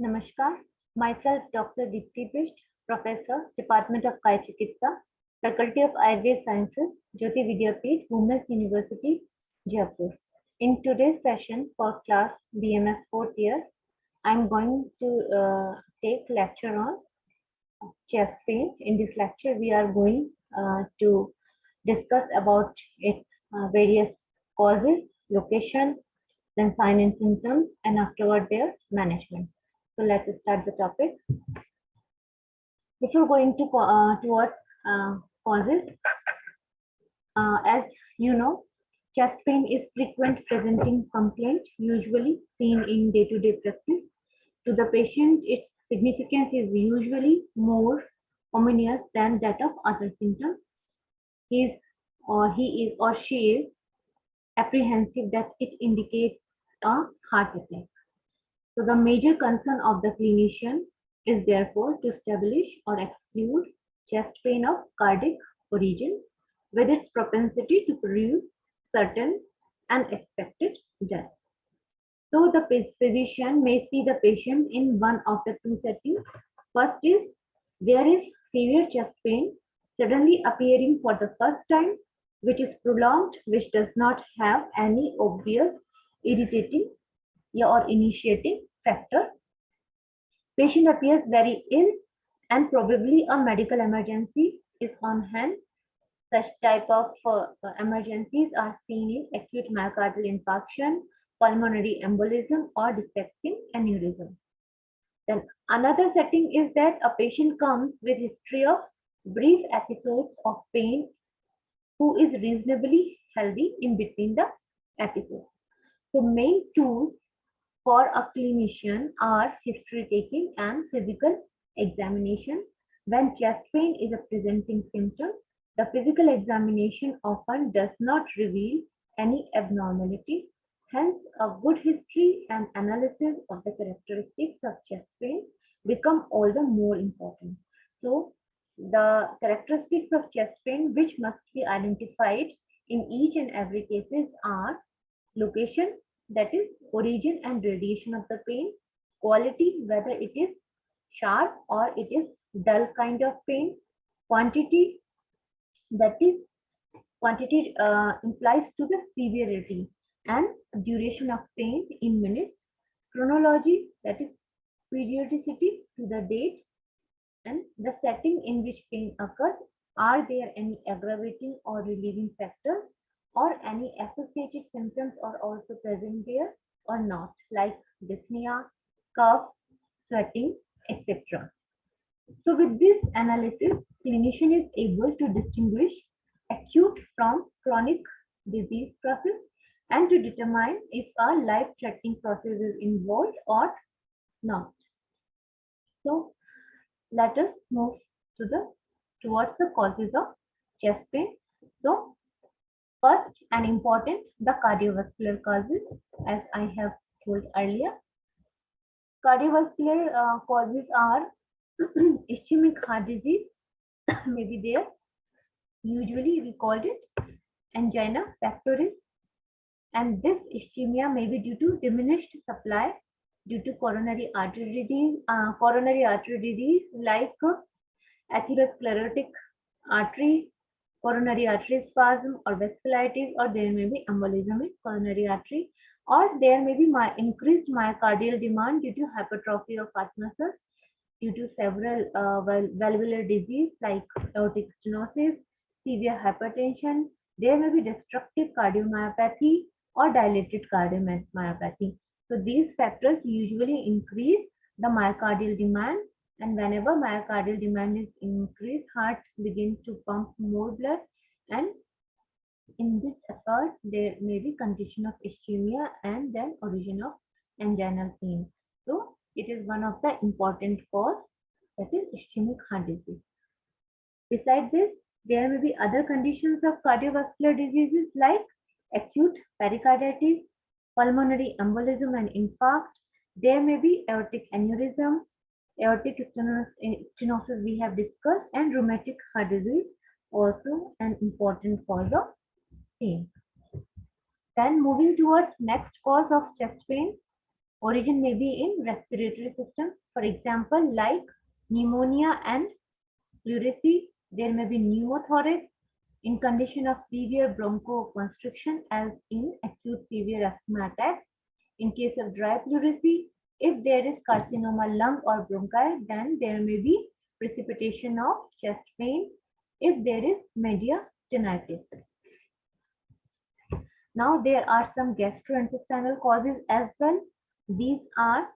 Namaskar. Myself Dr. Deepti Bisht, Professor, Department of Kaya Chikitsa, Faculty of Ayurveda Sciences, Jyoti Vidyapeeth, Women's University, Jaipur. In today's session for class BMS 4th year, I'm going to take lecture on chest pain. In this lecture, we are going to discuss about its various causes, location, then sign and symptoms, and afterward their management. So let's start the topic. Before going to towards causes, as you know, chest pain is frequent presenting complaint, usually seen in day-to-day practice. To the patient, its significance is usually more ominous than that of other symptoms. He is or she is apprehensive that it indicates a heart attack. So the major concern of the clinician is therefore to establish or exclude chest pain of cardiac origin with its propensity to produce certain unexpected death. So the physician may see the patient in one of the two settings. First is there is severe chest pain suddenly appearing for the first time, which is prolonged, which does not have any obvious irritating or initiating factor. Patient appears very ill and probably a medical emergency is on hand. Such type of emergencies are seen in acute myocardial infarction, pulmonary embolism, or dissecting aneurysm. Then another setting is that a patient comes with history of brief episodes of pain who is reasonably healthy in between the episodes. So main tools for a clinician are history taking and physical examination. When chest pain is a presenting symptom, the physical examination often does not reveal any abnormality. Hence, a good history and analysis of the characteristics of chest pain become all the more important. So, the characteristics of chest pain which must be identified in each and every cases are location, that is origin and radiation of the pain, quality, whether it is sharp or it is dull kind of pain, quantity, that is quantity implies to the severity, and duration of pain in minutes, chronology, that is periodicity to the date, and the setting in which pain occurs. Are there any aggravating or relieving factors, or any associated symptoms are also present there or not, like dyspnea, cough, sweating, etc. So with this analysis, clinician is able to distinguish acute from chronic disease process and to determine if a life-threatening process is involved or not. So let us move to the towards the causes of chest pain. So first and important, the cardiovascular causes, as I have told earlier. Cardiovascular causes are ischemic heart disease may be there. Usually we called it angina pectoris, and this ischemia may be due to diminished supply due to coronary artery disease like atherosclerotic artery, coronary artery spasm, or vasculitis, or there may be embolism in coronary artery, or there may be increased myocardial demand due to hypertrophy of heart muscles due to several valvular disease like aortic stenosis, severe hypertension. There may be destructive cardiomyopathy or dilated cardiomyopathy. So these factors usually increase the myocardial demand, and whenever myocardial demand is increased, heart begins to pump more blood, and in this occurs there may be condition of ischemia and then origin of anginal pain. So it is one of the important cause, that is ischemic heart disease. Besides this, there may be other conditions of cardiovascular diseases like acute pericarditis, pulmonary embolism and infarct. There may be aortic aneurysm, aortic stenosis we have discussed, and rheumatic heart disease, also an important cause of pain. Then moving towards next cause of chest pain, Origin may be in respiratory system. For example, like pneumonia and pleurisy. There may be pneumothorax in condition of severe bronchoconstriction, as in acute severe asthma attack. In case of dry pleurisy, if there is carcinoma lung or bronchi, then there may be precipitation of chest pain if there is media stenitis. Now there are some gastrointestinal causes as well. These are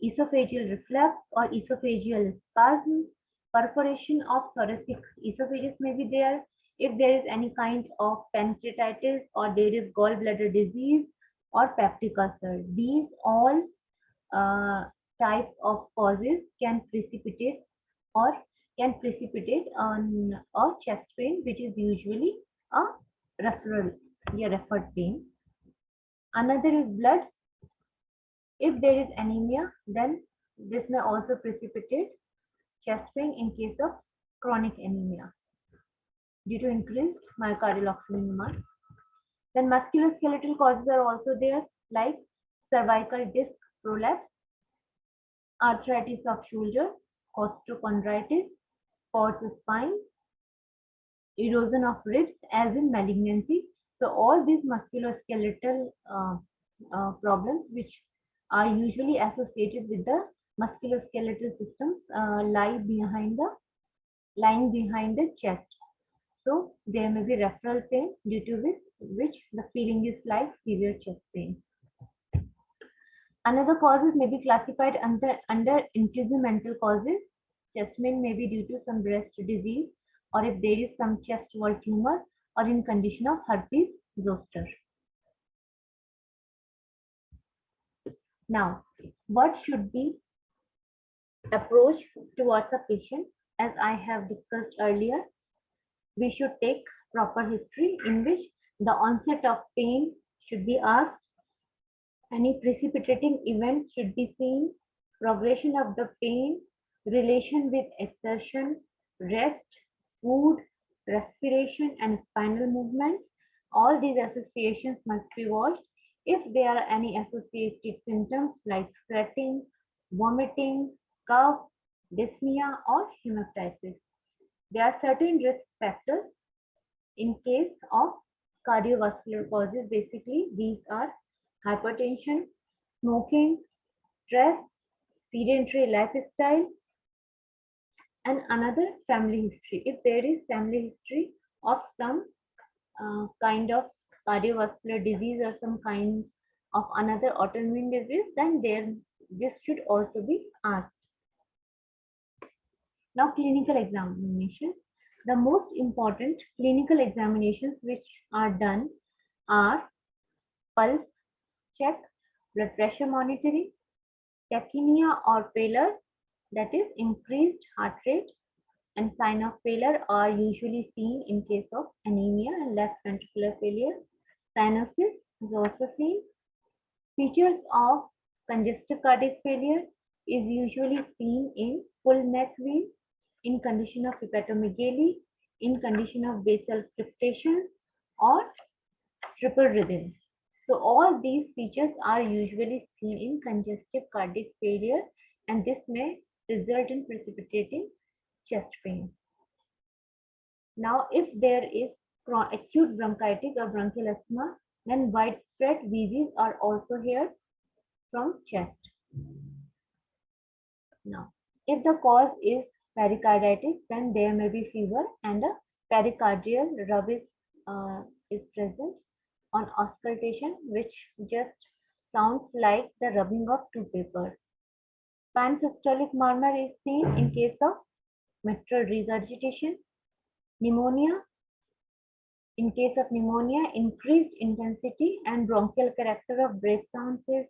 esophageal reflux or esophageal spasm, perforation of thoracic esophagus may be there. If there is any kind of pancreatitis or there is gallbladder disease or peptic ulcer, these all uh, types of causes can precipitate or can precipitate on a chest pain, which is usually a referred pain. Another is blood. If there is anemia, then this may also precipitate chest pain in case of chronic anemia due to increased myocardial oxygen demand. Then musculoskeletal causes are also there, like cervical disc prolapse, arthritis of shoulder, costochondritis, Pott's spine, erosion of ribs as in malignancy. So all these musculoskeletal problems, which are usually associated with the musculoskeletal systems, lying behind the chest. So there may be referral pain due to which the feeling is like severe chest pain. Another causes may be classified under integgumental causes. Chest pain may be due to some breast disease, or if there is some chest wall tumor, or in condition of herpes zoster. Now, what should be approach towards a patient? As I have discussed earlier, we should take proper history in which the onset of pain should be asked, any precipitating event should be seen, progression of the pain, relation with exertion, rest, food, respiration, and spinal movement. All these associations must be watched. If there are any associated symptoms like sweating, vomiting, cough, dyspnea, or hemoptysis, there are certain risk factors in case of cardiovascular causes. Basically, these are hypertension, smoking, stress, sedentary lifestyle, and another family history. If there is family history of some kind of cardiovascular disease or some kind of another autoimmune disease, then this should also be asked. Now, clinical examination. The most important clinical examinations which are done are pulse check, blood pressure monitoring, tachypnea or pallor, that is increased heart rate, and sign of failure are usually seen in case of anemia and left ventricular failure. Cyanosis is also seen. Features of congestive cardiac failure is usually seen in full neck vein, in condition of hepatomegaly, in condition of basal fluctuation, or triple rhythm. So all these features are usually seen in congestive cardiac failure, and this may result in precipitating chest pain. Now, if there is acute bronchitis or bronchial asthma, then widespread wheezes are also here from chest. Now, if the cause is pericarditis, then there may be fever and a pericardial rub is present on auscultation, which just sounds like the rubbing of two papers. Pansystolic murmur is seen in case of mitral regurgitation. Pneumonia. In case of pneumonia, increased intensity and bronchial character of breath sounds is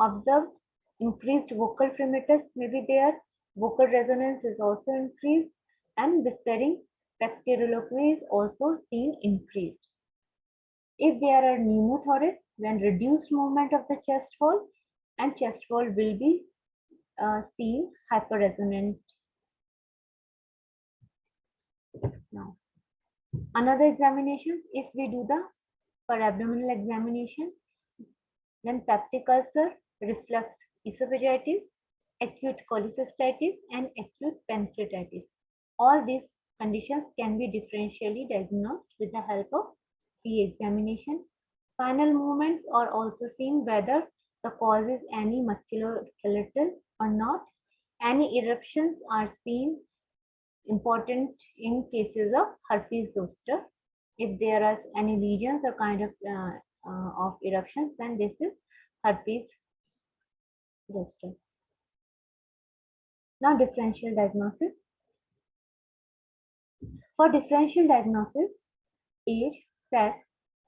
observed. Increased vocal fremitus may be there. Vocal resonance is also increased, and whispering bacterioloquy is also seen increased. If there are pneumothorax, then reduced movement of the chest wall, and chest wall will be seen hyperresonant. Now, another examination, if we do the per abdominal examination, then peptic ulcer reflux esophagitis, acute cholecystitis, and acute pancreatitis. All these conditions can be differentially diagnosed with the help of P examination. Spinal movements are also seen whether the cause is any musculoskeletal or not. Any eruptions are seen important in cases of herpes zoster. If there are any lesions or kind of eruptions, then this is herpes zoster. Now, differential diagnosis. For differential diagnosis, age, sex,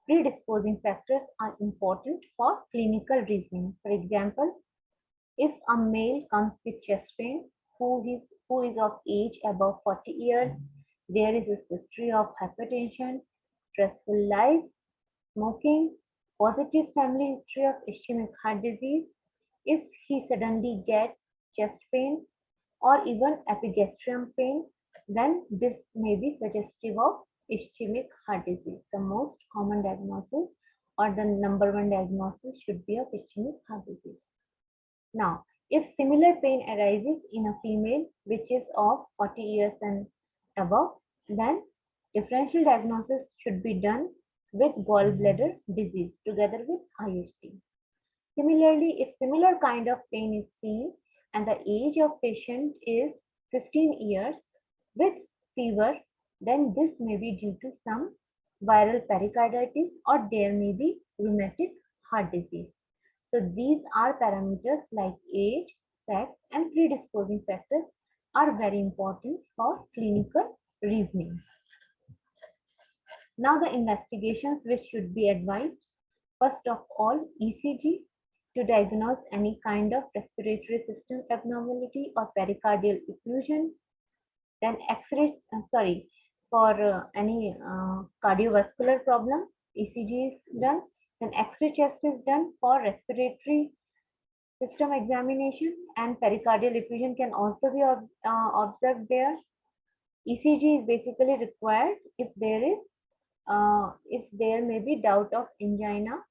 predisposing factors are important for clinical reasoning. For example, if a male comes with chest pain who is of age above 40 years, there is a history of hypertension, stressful life, smoking, positive family history of ischemic heart disease, if he suddenly gets chest pain or even epigastrium pain, then this may be suggestive of ischemic heart disease. The most common diagnosis or the number one diagnosis should be of ischemic heart disease. Now, if similar pain arises in a female which is of 40 years and above, then differential diagnosis should be done with gallbladder disease together with IST. Similarly, if similar kind of pain is seen and the age of patient is 15 years with fever, then this may be due to some viral pericarditis or there may be rheumatic heart disease. So these are parameters like age, sex, and predisposing factors are very important for clinical reasoning. Now the investigations which should be advised. First of all, ECG to diagnose any kind of respiratory system abnormality or pericardial effusion. Then X-ray, for any cardiovascular problem, ECG is done. Then X-ray chest is done for respiratory system examination, and pericardial effusion can also be observed there. ECG is basically required if there may be doubt of angina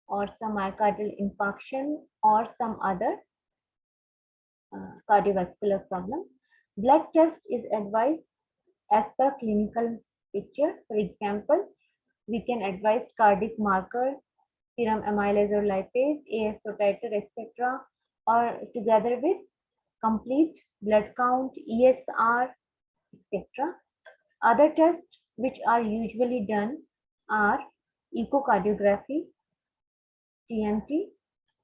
or some myocardial infarction or some other cardiovascular problem. Blood test is advised as per clinical picture. For example, we can advise cardiac markers, serum amylase or lipase, ASO titer, etc., or together with complete blood count, ESR, etc. Other tests which are usually done are echocardiography, TMT,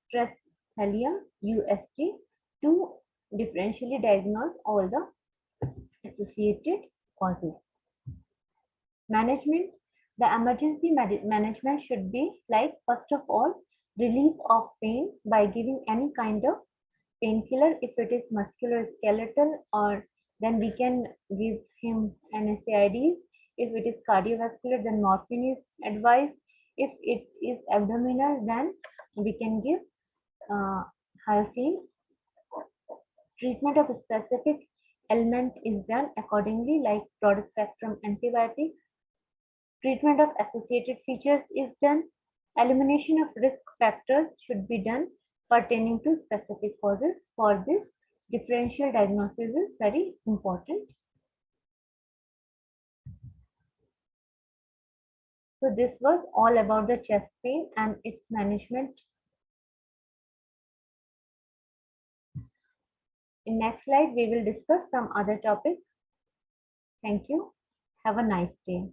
stress thallium, UST, to differentially diagnose all the associated causes. Management. The emergency management should be like, first of all, relief of pain by giving any kind of painkiller. If it is musculoskeletal, or then we can give him NSAIDs. If it is cardiovascular, then morphine is advised. If it is abdominal, then we can give hyoscine. Treatment of a specific ailment is done accordingly, like broad spectrum antibiotics. Treatment of associated features is done. Elimination of risk factors should be done pertaining to specific causes. For this, differential diagnosis is very important. So this was all about the chest pain and its management. In next slide, we will discuss some other topics. Thank you. Have a nice day.